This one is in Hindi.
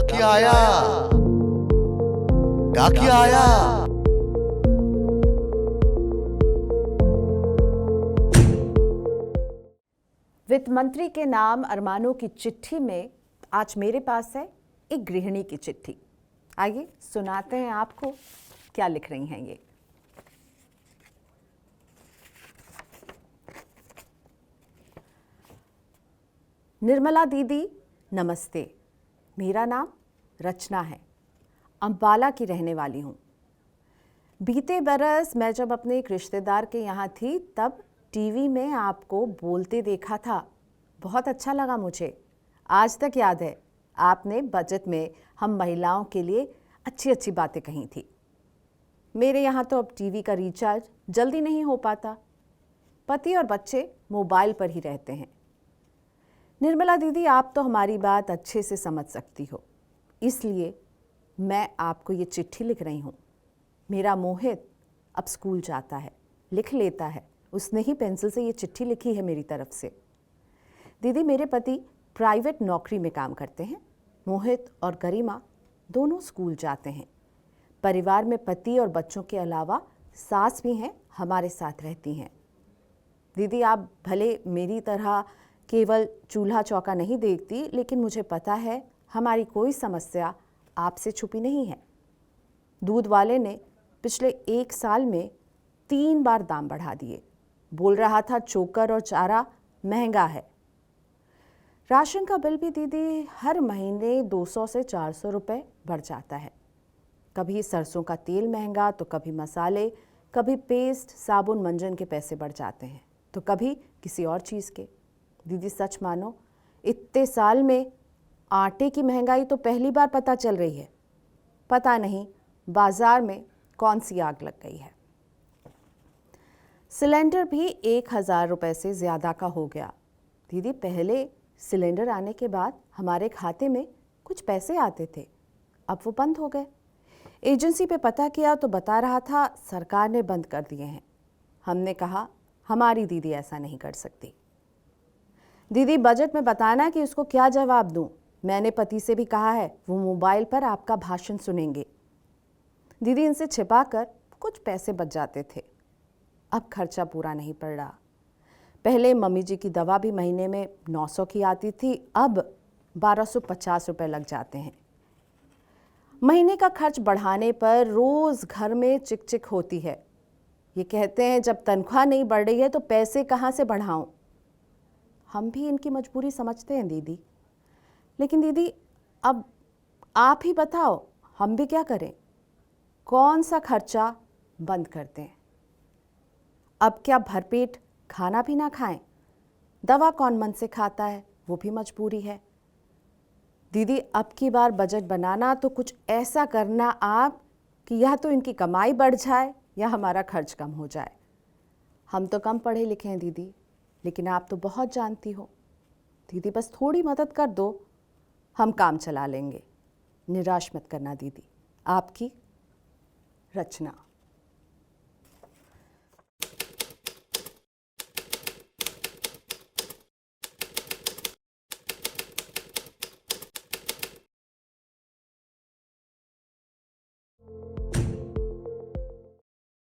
काकी आया, काकी आया। वित्त मंत्री के नाम अरमानों की चिट्ठी में आज मेरे पास है एक गृहिणी की चिट्ठी। आइए सुनाते हैं आपको क्या लिख रही हैं ये। निर्मला दीदी नमस्ते, मेरा नाम रचना है, अंबाला की रहने वाली हूँ। बीते बरस मैं जब अपने एक रिश्तेदार के यहाँ थी तब टीवी में आपको बोलते देखा था, बहुत अच्छा लगा मुझे। आज तक याद है आपने बजट में हम महिलाओं के लिए अच्छी अच्छी बातें कही थी। मेरे यहाँ तो अब टीवी का रिचार्ज जल्दी नहीं हो पाता, पति और बच्चे मोबाइल पर ही रहते हैं। निर्मला दीदी, आप तो हमारी बात अच्छे से समझ सकती हो, इसलिए मैं आपको ये चिट्ठी लिख रही हूँ। मेरा मोहित अब स्कूल जाता है, लिख लेता है, उसने ही पेंसिल से ये चिट्ठी लिखी है मेरी तरफ से। दीदी, मेरे पति प्राइवेट नौकरी में काम करते हैं। मोहित और गरिमा दोनों स्कूल जाते हैं। परिवार में पति और बच्चों के अलावा सास भी हैं, हमारे साथ रहती हैं। दीदी, आप भले मेरी तरह केवल चूल्हा चौका नहीं देखती, लेकिन मुझे पता है हमारी कोई समस्या आपसे छुपी नहीं है। दूध वाले ने पिछले 1 साल में 3 बार दाम बढ़ा दिए। बोल रहा था चोकर और चारा महंगा है। राशन का बिल भी दीदी हर महीने 200 से 400 रुपए बढ़ जाता है। कभी सरसों का तेल महंगा तो कभी मसाले, कभी पेस्ट, साबुन, मंजन के पैसे बढ़ जाते हैं तो कभी किसी और चीज़ के। दीदी सच मानो, इतने साल में आटे की महंगाई तो पहली बार पता चल रही है। पता नहीं बाजार में कौन सी आग लग गई है। सिलेंडर भी 1000 रुपये से ज़्यादा का हो गया। दीदी, पहले सिलेंडर आने के बाद हमारे खाते में कुछ पैसे आते थे, अब वो बंद हो गए। एजेंसी पे पता किया तो बता रहा था सरकार ने बंद कर दिए हैं। हमने कहा हमारी दीदी ऐसा नहीं कर सकती। दीदी, बजट में बताना कि उसको क्या जवाब दूं। मैंने पति से भी कहा है, वो मोबाइल पर आपका भाषण सुनेंगे। दीदी, इनसे छिपाकर कुछ पैसे बच जाते थे, अब खर्चा पूरा नहीं पड़ रहा। पहले मम्मी जी की दवा भी महीने में 900 की आती थी, अब 1250 रुपये लग जाते हैं। महीने का खर्च बढ़ाने पर रोज़ घर में चिक होती है। ये कहते हैं जब तनख्वाह नहीं बढ़ रही है तो पैसे कहाँ से बढ़ाऊं। हम भी इनकी मजबूरी समझते हैं दीदी, लेकिन दीदी अब आप ही बताओ हम भी क्या करें, कौन सा खर्चा बंद करते हैं। अब क्या भरपेट खाना भी ना खाएं? दवा कौन मन से खाता है, वो भी मजबूरी है। दीदी, अब की बार बजट बनाना तो कुछ ऐसा करना आप कि या तो इनकी कमाई बढ़ जाए या हमारा खर्च कम हो जाए। हम तो कम पढ़े लिखे हैं दीदी, लेकिन आप तो बहुत जानती हो। दीदी, बस थोड़ी मदद कर दो, हम काम चला लेंगे। निराश मत करना दीदी। आपकी रचना।